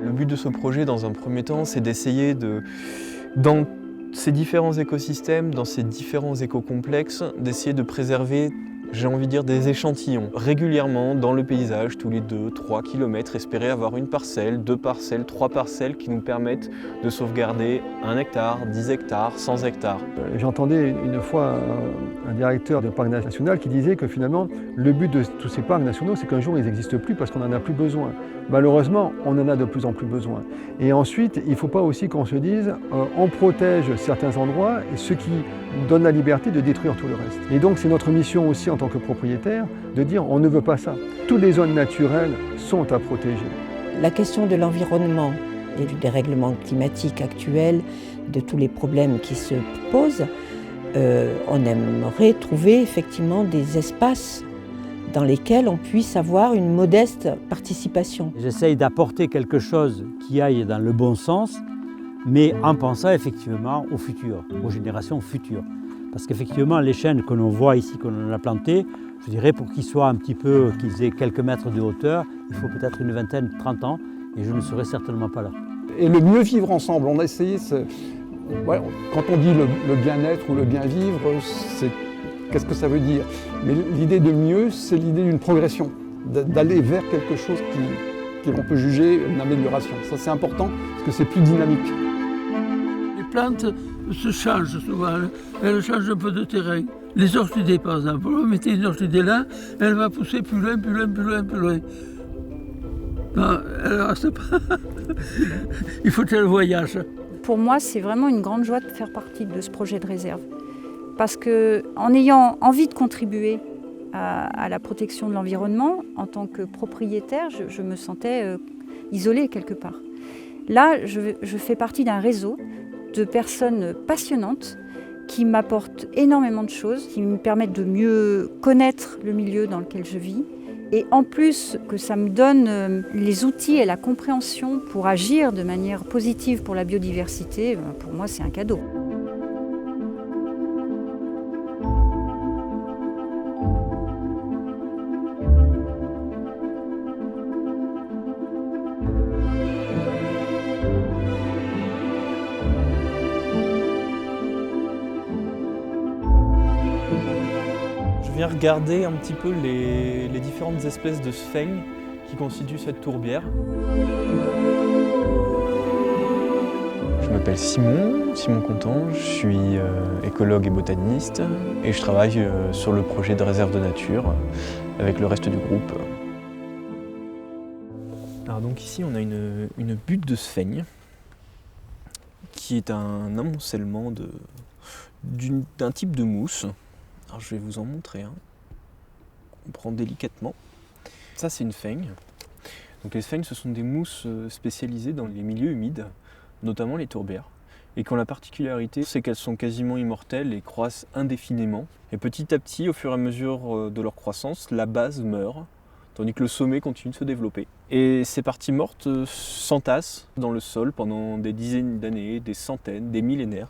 Le but de ce projet, dans un premier temps, c'est d'essayer dans ces différents écosystèmes, dans ces différents éco-complexes, d'essayer de préserver, j'ai envie de dire, des échantillons. Régulièrement, dans le paysage, tous les 2-3 km, espérer avoir une parcelle, 2 parcelles, 3 parcelles qui nous permettent de sauvegarder 1 hectare, 10 hectares, 100 hectares. J'entendais une fois un directeur de parc national qui disait que finalement, le but de tous ces parcs nationaux, c'est qu'un jour, ils n'existent plus parce qu'on n'en a plus besoin. Malheureusement, on en a de plus en plus besoin. Et ensuite, il ne faut pas aussi qu'on se dise on protège certains endroits, et ce qui donne la liberté de détruire tout le reste. Et donc, c'est notre mission aussi en tant que propriétaire de dire on ne veut pas ça. Toutes les zones naturelles sont à protéger. La question de l'environnement et du dérèglement climatique actuel, de tous les problèmes qui se posent, on aimerait trouver effectivement des espaces dans lesquels on puisse avoir une modeste participation. J'essaye d'apporter quelque chose qui aille dans le bon sens, mais en pensant effectivement au futur, aux générations futures. Parce qu'effectivement, les chênes que l'on voit ici, que l'on a plantés, je dirais pour qu'ils soient un petit peu, qu'ils aient quelques mètres de hauteur, il faut peut-être une vingtaine, 30 ans, et je ne serai certainement pas là. Et le mieux vivre ensemble, on a essayé, ouais, quand on dit le bien-être ou le bien-vivre, qu'est-ce que ça veut dire? Mais l'idée de mieux, c'est l'idée d'une progression, d'aller vers quelque chose que l'on peut juger une amélioration. Ça, c'est important, parce que c'est plus dynamique. Les plantes se changent souvent, elles changent un peu de terrain. Les orchidées, par exemple, vous mettez une orchidée là, elle va pousser plus loin, plus loin, plus loin, plus loin. Non, elle ne reste pas. Il faut qu'elle voyage. Pour moi, c'est vraiment une grande joie de faire partie de ce projet de réserve. Parce qu'en ayant envie de contribuer à la protection de l'environnement, en tant que propriétaire, je me sentais isolée quelque part. Là, je fais partie d'un réseau de personnes passionnantes qui m'apportent énormément de choses, qui me permettent de mieux connaître le milieu dans lequel je vis. Et en plus que ça me donne les outils et la compréhension pour agir de manière positive pour la biodiversité, pour moi c'est un cadeau. Je viens regarder un petit peu les différentes espèces de sphènes qui constituent cette tourbière. Je m'appelle Simon Contant, je suis écologue et botaniste et je travaille sur le projet de réserve de nature avec le reste du groupe. Alors donc ici on a une butte de sphènes qui est un amoncellement d'un type de mousse. Alors je vais vous en montrer un. On prend délicatement. Ça c'est une sphène. Donc les sphènes ce sont des mousses spécialisées dans les milieux humides, notamment les tourbières, et qui ont la particularité c'est qu'elles sont quasiment immortelles et croissent indéfiniment. Et petit à petit, au fur et à mesure de leur croissance, la base meurt, tandis que le sommet continue de se développer. Et ces parties mortes s'entassent dans le sol pendant des dizaines d'années, des centaines, des millénaires,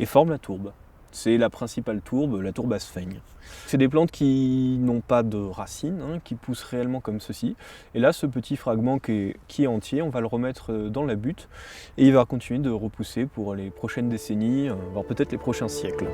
et forment la tourbe. C'est la principale tourbe, la tourbe à sphènes. C'est des plantes qui n'ont pas de racines, qui poussent réellement comme ceci. Et là, ce petit fragment qui est entier, on va le remettre dans la butte et il va continuer de repousser pour les prochaines décennies, voire peut-être les prochains siècles.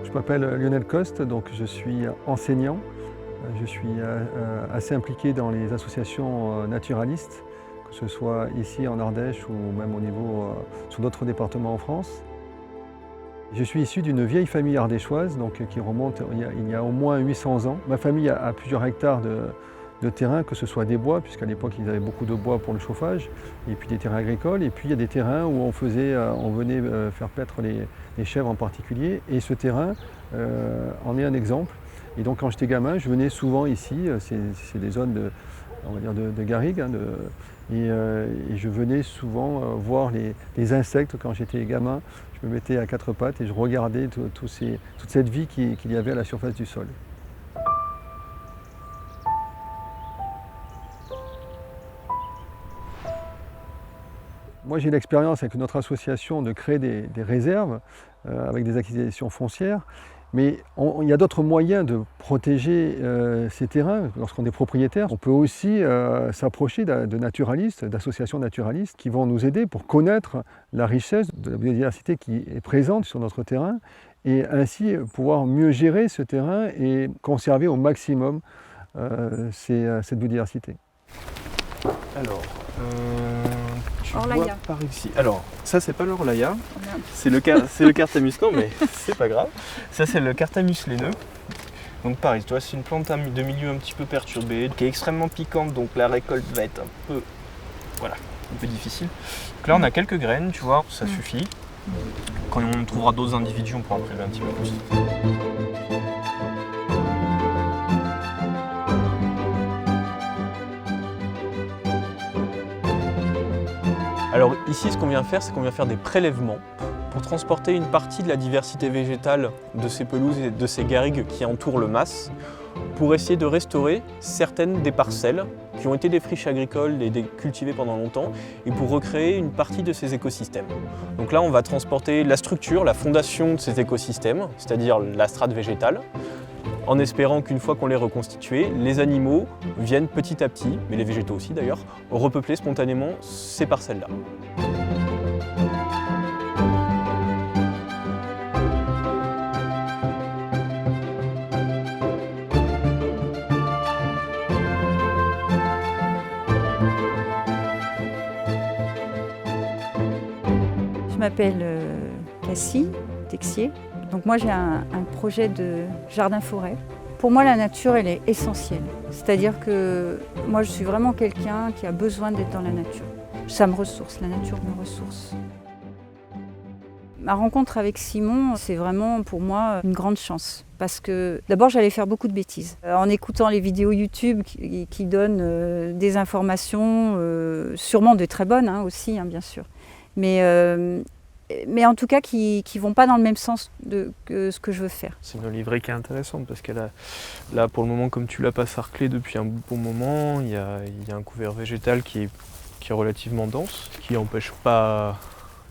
Je m'appelle Lionel Coste, donc je suis enseignant. Je suis assez impliqué dans les associations naturalistes, que ce soit ici en Ardèche ou même au niveau sur d'autres départements en France. Je suis issu d'une vieille famille ardéchoise qui remonte il y a au moins 800 ans. Ma famille a plusieurs hectares de terrain, que ce soit des bois, puisqu'à l'époque ils avaient beaucoup de bois pour le chauffage, et puis des terrains agricoles, et puis il y a des terrains où on venait faire paître les chèvres en particulier, et ce terrain en est un exemple. Et donc quand j'étais gamin, je venais souvent ici, c'est des zones on va dire de garrigues, et je venais souvent voir les insectes quand j'étais gamin. Je me mettais à quatre pattes et je regardais toute cette vie qu'il y avait à la surface du sol. Moi, j'ai l'expérience avec notre association de créer des réserves avec des acquisitions foncières, mais il y a d'autres moyens de protéger ces terrains lorsqu'on est propriétaire. On peut aussi s'approcher de naturalistes, d'associations naturalistes qui vont nous aider pour connaître la richesse de la biodiversité qui est présente sur notre terrain et ainsi pouvoir mieux gérer ce terrain et conserver au maximum cette biodiversité. Alors, tu Orlaïa. vois par ici. Alors, ça c'est pas l'Orlaïa, Oh merde. c'est le Cartamus, non mais c'est pas grave. Ça c'est le Cartamus laineux. Donc pareil, tu vois, c'est une plante de milieu un petit peu perturbée, qui est extrêmement piquante, donc la récolte va être un peu difficile. Donc là on a quelques graines, tu vois, ça suffit. Quand on trouvera d'autres individus, on pourra en prélever un petit peu plus. Alors ici, ce qu'on vient faire, c'est qu'on vient faire des prélèvements pour transporter une partie de la diversité végétale de ces pelouses et de ces garrigues qui entourent le mas, pour essayer de restaurer certaines des parcelles qui ont été des friches agricoles et cultivées pendant longtemps, et pour recréer une partie de ces écosystèmes. Donc là, on va transporter la structure, la fondation de ces écosystèmes, c'est-à-dire la strate végétale, en espérant qu'une fois qu'on les reconstitué, les animaux viennent petit à petit, mais les végétaux aussi d'ailleurs, repeupler spontanément ces parcelles-là. Je m'appelle Cassie Texier. Donc moi j'ai un projet de jardin-forêt. Pour moi la nature elle est essentielle. C'est-à-dire que moi je suis vraiment quelqu'un qui a besoin d'être dans la nature. Ça me ressource, la nature me ressource. Ma rencontre avec Simon, c'est vraiment pour moi une grande chance. Parce que d'abord j'allais faire beaucoup de bêtises. En écoutant les vidéos YouTube qui donnent des informations, sûrement de très bonnes aussi bien sûr. Mais en tout cas qui ne vont pas dans le même sens que ce que je veux faire. C'est une livrée qui est intéressante parce qu'elle a, là pour le moment, comme tu l'as pas sarclé depuis un bon moment, il y a un couvert végétal qui est relativement dense, qui n'empêche pas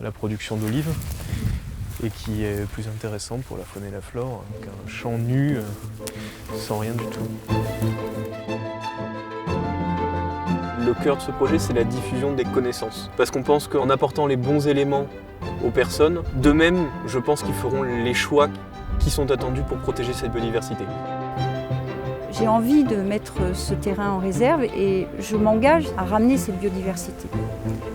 la production d'olives et qui est plus intéressant pour la faune et la flore qu'un champ nu sans rien du tout. Le cœur de ce projet, c'est la diffusion des connaissances. Parce qu'on pense qu'en apportant les bons éléments aux personnes, d'eux-mêmes, je pense qu'ils feront les choix qui sont attendus pour protéger cette biodiversité. J'ai envie de mettre ce terrain en réserve et je m'engage à ramener cette biodiversité.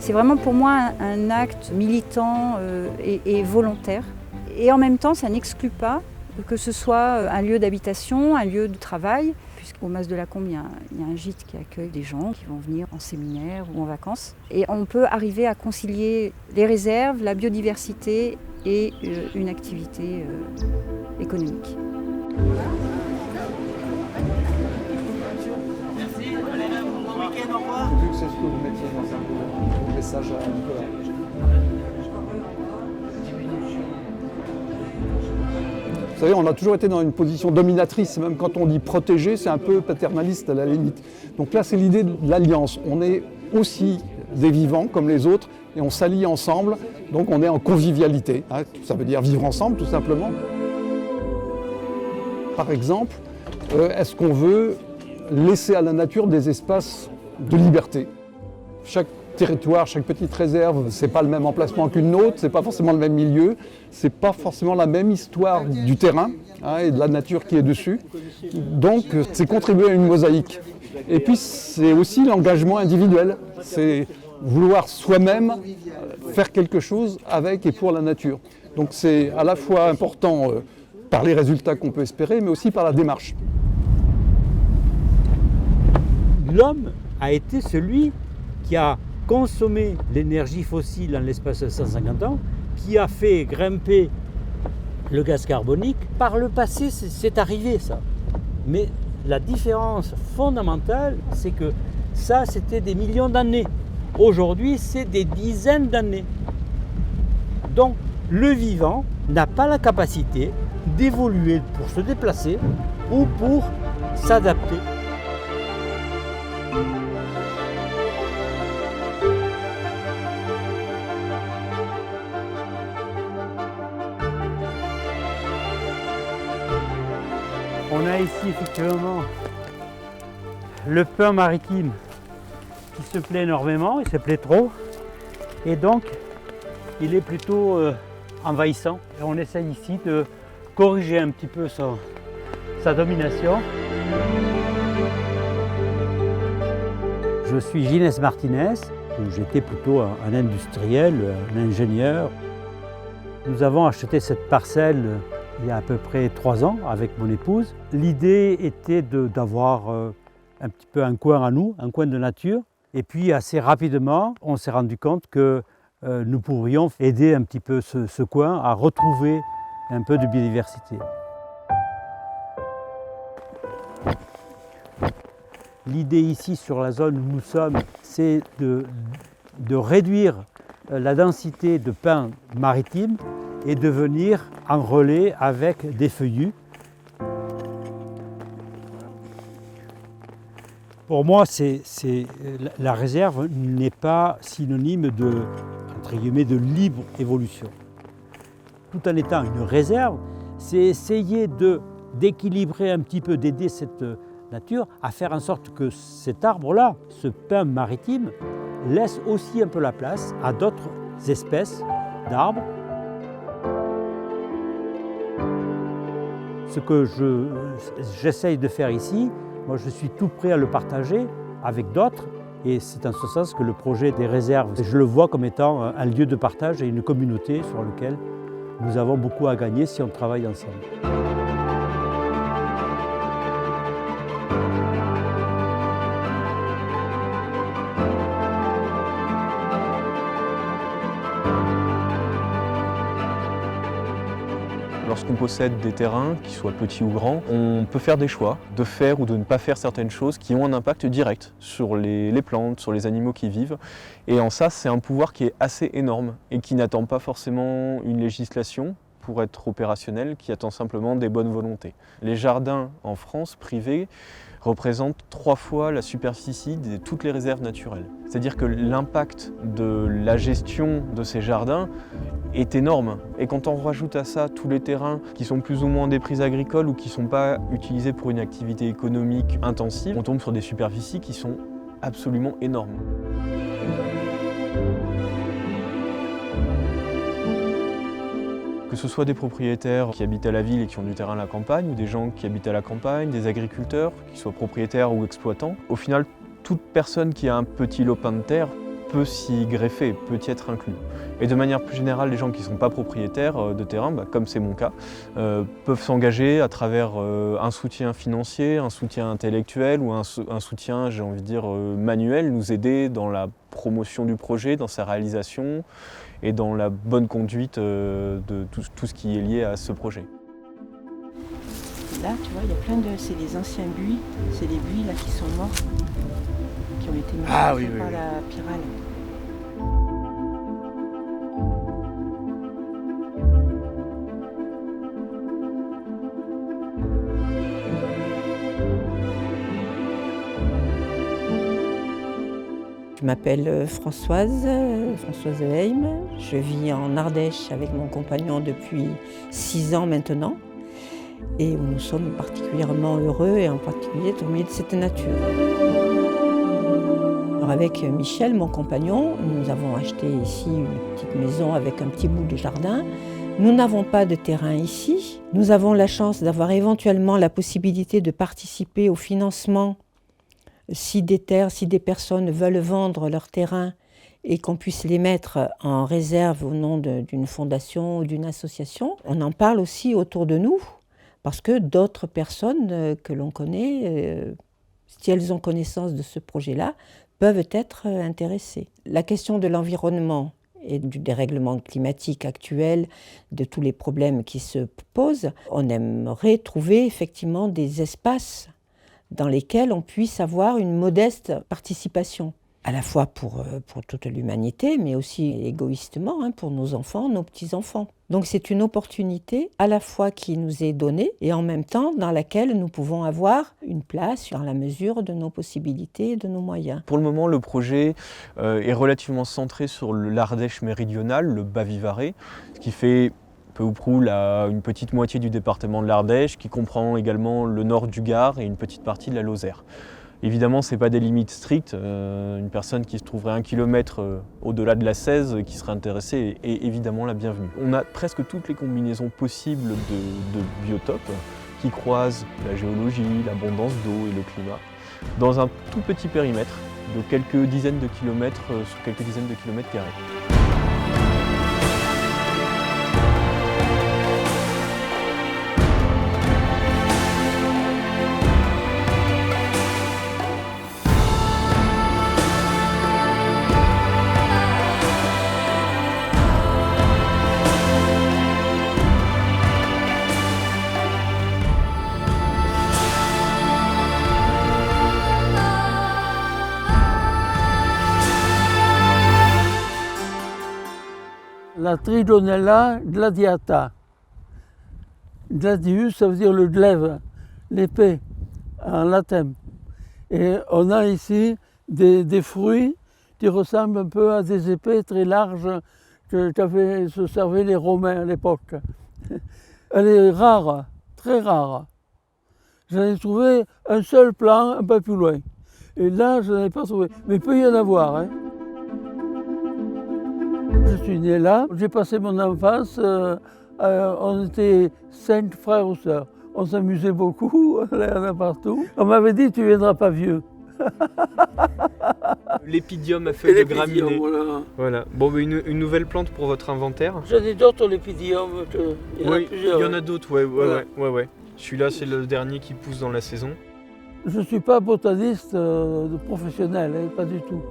C'est vraiment pour moi un acte militant et volontaire. Et en même temps, ça n'exclut pas que ce soit un lieu d'habitation, un lieu de travail. Puisqu'au Mas de la Combe, il y a un gîte qui accueille des gens qui vont venir en séminaire ou en vacances. Et on peut arriver à concilier les réserves, la biodiversité et une activité économique. Vu que c'est ce que vous mettiez dans un message à Nicolas. Vous savez, on a toujours été dans une position dominatrice, même quand on dit protéger, c'est un peu paternaliste à la limite. Donc là, c'est l'idée de l'alliance. On est aussi des vivants comme les autres et on s'allie ensemble, donc on est en convivialité. Ça veut dire vivre ensemble, tout simplement. Par exemple, est-ce qu'on veut laisser à la nature des espaces de liberté? Chaque territoire, chaque petite réserve, c'est pas le même emplacement qu'une autre, c'est pas forcément le même milieu, c'est pas forcément la même histoire du terrain et de la nature qui est dessus. Donc c'est contribuer à une mosaïque. Et puis c'est aussi l'engagement individuel, c'est vouloir soi-même faire quelque chose avec et pour la nature. Donc c'est à la fois important par les résultats qu'on peut espérer, mais aussi par la démarche. L'homme a été celui qui a consommé l'énergie fossile en l'espace de 150 ans, qui a fait grimper le gaz carbonique. Par le passé, c'est arrivé ça. Mais la différence fondamentale, c'est que ça, c'était des millions d'années. Aujourd'hui, c'est des dizaines d'années. Donc, le vivant n'a pas la capacité d'évoluer pour se déplacer ou pour s'adapter. On a ici effectivement le pin maritime qui se plaît énormément, il se plaît trop et donc il est plutôt envahissant. Et on essaye ici de corriger un petit peu sa domination. Je suis Ginès Martinez, j'étais plutôt un industriel, un ingénieur. Nous avons acheté cette parcelle il y a à peu près 3 ans avec mon épouse. L'idée était d'avoir un petit peu un coin à nous, un coin de nature. Et puis assez rapidement, on s'est rendu compte que nous pourrions aider un petit peu ce coin à retrouver un peu de biodiversité. L'idée ici sur la zone où nous sommes, c'est de réduire la densité de pins maritimes et de venir en relais avec des feuillus. Pour moi, la réserve n'est pas synonyme entre guillemets, de libre évolution. Tout en étant une réserve, c'est essayer d'équilibrer un petit peu, d'aider cette nature à faire en sorte que cet arbre-là, ce pin maritime, laisse aussi un peu la place à d'autres espèces d'arbres. Ce que j'essaye de faire ici, moi je suis tout prêt à le partager avec d'autres et c'est en ce sens que le projet des réserves, je le vois comme étant un lieu de partage et une communauté sur laquelle nous avons beaucoup à gagner si on travaille ensemble. Lorsqu'on possède des terrains, qu'ils soient petits ou grands, on peut faire des choix de faire ou de ne pas faire certaines choses qui ont un impact direct sur les plantes, sur les animaux qui vivent. Et en ça, c'est un pouvoir qui est assez énorme et qui n'attend pas forcément une législation pour être opérationnel, qui attend simplement des bonnes volontés. Les jardins en France privés représentent 3 fois la superficie de toutes les réserves naturelles. C'est-à-dire que l'impact de la gestion de ces jardins est énorme. Et quand on rajoute à ça tous les terrains qui sont plus ou moins des prises agricoles ou qui ne sont pas utilisés pour une activité économique intensive, on tombe sur des superficies qui sont absolument énormes. Que ce soit des propriétaires qui habitent à la ville et qui ont du terrain à la campagne, ou des gens qui habitent à la campagne, des agriculteurs, qu'ils soient propriétaires ou exploitants, au final, toute personne qui a un petit lopin de terre peut s'y greffer, peut y être inclus. Et de manière plus générale, les gens qui ne sont pas propriétaires de terrain, comme c'est mon cas, peuvent s'engager à travers un soutien financier, un soutien intellectuel ou un soutien, j'ai envie de dire, manuel, nous aider dans la promotion du projet, dans sa réalisation et dans la bonne conduite de tout ce qui est lié à ce projet. Là, tu vois, il y a plein de... C'est les anciens buis, c'est les buis là qui sont morts, qui ont été mangés par la pyrale. Je m'appelle Françoise Heim. Je vis en Ardèche avec mon compagnon depuis 6 ans maintenant et où nous sommes particulièrement heureux et en particulier au milieu de cette nature. Alors avec Michel, mon compagnon, nous avons acheté ici une petite maison avec un petit bout de jardin. Nous n'avons pas de terrain ici. Nous avons la chance d'avoir éventuellement la possibilité de participer au financement Si des personnes veulent vendre leurs terrains et qu'on puisse les mettre en réserve au nom d'une fondation ou d'une association, on en parle aussi autour de nous, parce que d'autres personnes que l'on connaît, si elles ont connaissance de ce projet-là, peuvent être intéressées. La question de l'environnement et du dérèglement climatique actuel, de tous les problèmes qui se posent, on aimerait trouver effectivement des espaces dans lesquels on puisse avoir une modeste participation, à la fois pour toute l'humanité, mais aussi égoïstement pour nos enfants, nos petits-enfants. Donc c'est une opportunité à la fois qui nous est donnée et en même temps dans laquelle nous pouvons avoir une place dans la mesure de nos possibilités et de nos moyens. Pour le moment, le projet est relativement centré sur l'Ardèche méridionale, le Bas-Vivarais, ce qui fait peu ou prou une petite moitié du département de l'Ardèche, qui comprend également le nord du Gard et une petite partie de la Lozère. Évidemment, ce n'est pas des limites strictes. Une personne qui se trouverait 1 kilomètre au-delà de la 16 qui serait intéressée est évidemment la bienvenue. On a presque toutes les combinaisons possibles de biotopes qui croisent la géologie, l'abondance d'eau et le climat dans un tout petit périmètre de quelques dizaines de kilomètres sur quelques dizaines de kilomètres carrés. La Tridonella gladiata. Gladius, ça veut dire le glaive, l'épée, en latin. Et on a ici des fruits qui ressemblent un peu à des épées très larges que se servaient les Romains à l'époque. Elle est rare, très rare. J'en ai trouvé un seul plan un peu plus loin. Et là, je n'en ai pas trouvé. Mais il peut y en avoir. Hein. Je suis né là, j'ai passé mon enfance, on était 5 frères ou sœurs. On s'amusait beaucoup, on allait partout. On m'avait dit, tu ne viendras pas vieux. L'épidium à feuilles de graminées. Voilà. Bon, une nouvelle plante pour votre inventaire. J'en ai d'autres, l'épidium. Il y en a plusieurs. Il y en a d'autres, ouais. Celui-là, c'est le dernier qui pousse dans la saison. Je ne suis pas botaniste professionnel, pas du tout.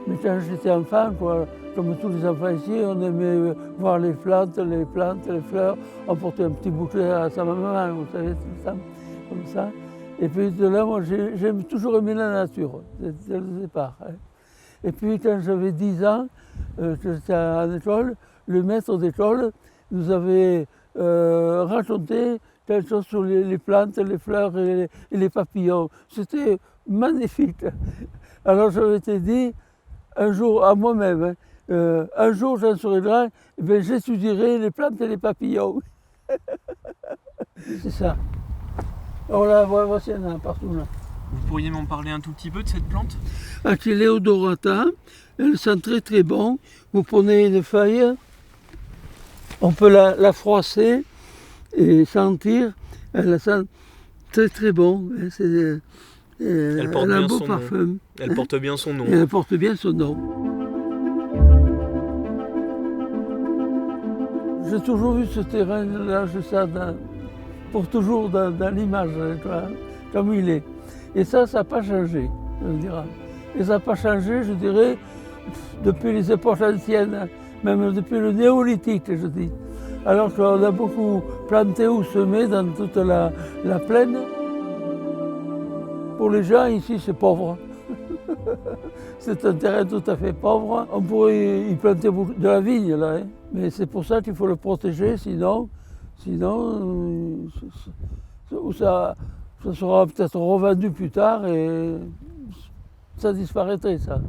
Mais quand j'étais enfant, comme tous les enfants ici, on aimait voir les plantes, les fleurs. On portait un petit bouquet à sa maman, vous savez, comme ça. Et puis de là, moi, j'ai toujours aimé la nature, dès le départ. Hein. Et puis quand j'avais 10 ans, j'étais en école, le maître d'école nous avait raconté quelque chose sur les plantes, les fleurs et les papillons. C'était magnifique. Alors je m'étais dit, un jour, à moi-même, un jour j'en serai grand, j'étudierai les plantes et les papillons. C'est ça. Alors là, voici un partout là. Vous pourriez m'en parler un tout petit peu de cette plante? Achilleodorata, elle sent très très bon. Vous prenez une feuille, on peut la froisser et sentir, elle sent très très bon. Elle a un beau parfum. Elle porte bien son nom. Et elle porte bien son nom. J'ai toujours vu ce terrain-là, pour toujours dans l'image, comme il est. Et ça n'a pas changé, je dirais. Et ça n'a pas changé, je dirais, depuis les époques anciennes, même depuis le néolithique, je dis. Alors qu'on a beaucoup planté ou semé dans toute la plaine. Pour les gens, ici, c'est pauvre. C'est un terrain tout à fait pauvre. On pourrait y planter de la vigne, là. Hein. Mais c'est pour ça qu'il faut le protéger, sinon ça sera peut-être revendu plus tard et ça disparaîtrait, ça.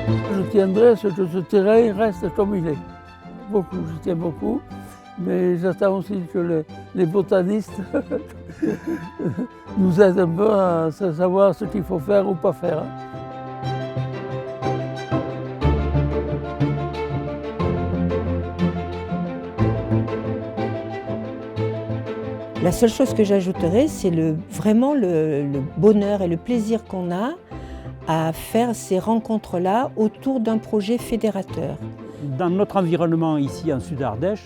Je tiendrai à ce que ce terrain reste comme il est. Beaucoup, je tiens beaucoup. Mais j'attends aussi que les botanistes nous aident un peu à savoir ce qu'il faut faire ou pas faire. La seule chose que j'ajouterais, c'est vraiment le bonheur et le plaisir qu'on a à faire ces rencontres-là autour d'un projet fédérateur. Dans notre environnement ici en Sud-Ardèche,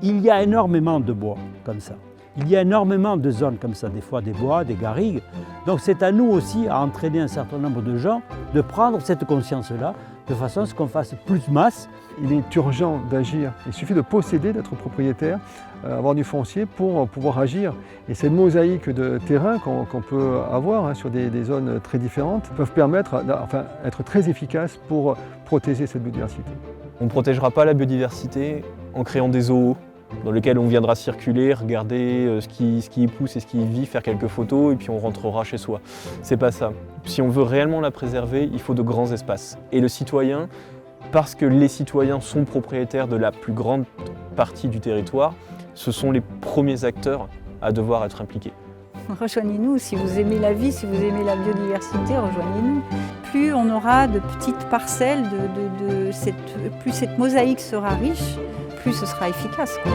il y a énormément de bois comme ça. Il y a énormément de zones comme ça, des fois des bois, des garrigues. Donc c'est à nous aussi, à entraîner un certain nombre de gens, de prendre cette conscience-là, de façon à ce qu'on fasse plus masse. Il est urgent d'agir. Il suffit de posséder, d'être propriétaire, avoir du foncier pour pouvoir agir. Et ces mosaïques de terrain qu'on peut avoir sur des zones très différentes peuvent permettre, être très efficaces pour protéger cette biodiversité. On ne protégera pas la biodiversité en créant des zoos dans lesquels on viendra circuler, regarder ce qui y pousse et ce qui y vit, faire quelques photos et puis on rentrera chez soi. C'est pas ça. Si on veut réellement la préserver, il faut de grands espaces. Et le citoyen, parce que les citoyens sont propriétaires de la plus grande partie du territoire, ce sont les premiers acteurs à devoir être impliqués. Rejoignez-nous, si vous aimez la vie, si vous aimez la biodiversité, rejoignez-nous. Plus on aura de petites parcelles, plus cette mosaïque sera riche, plus ce sera efficace, quoi.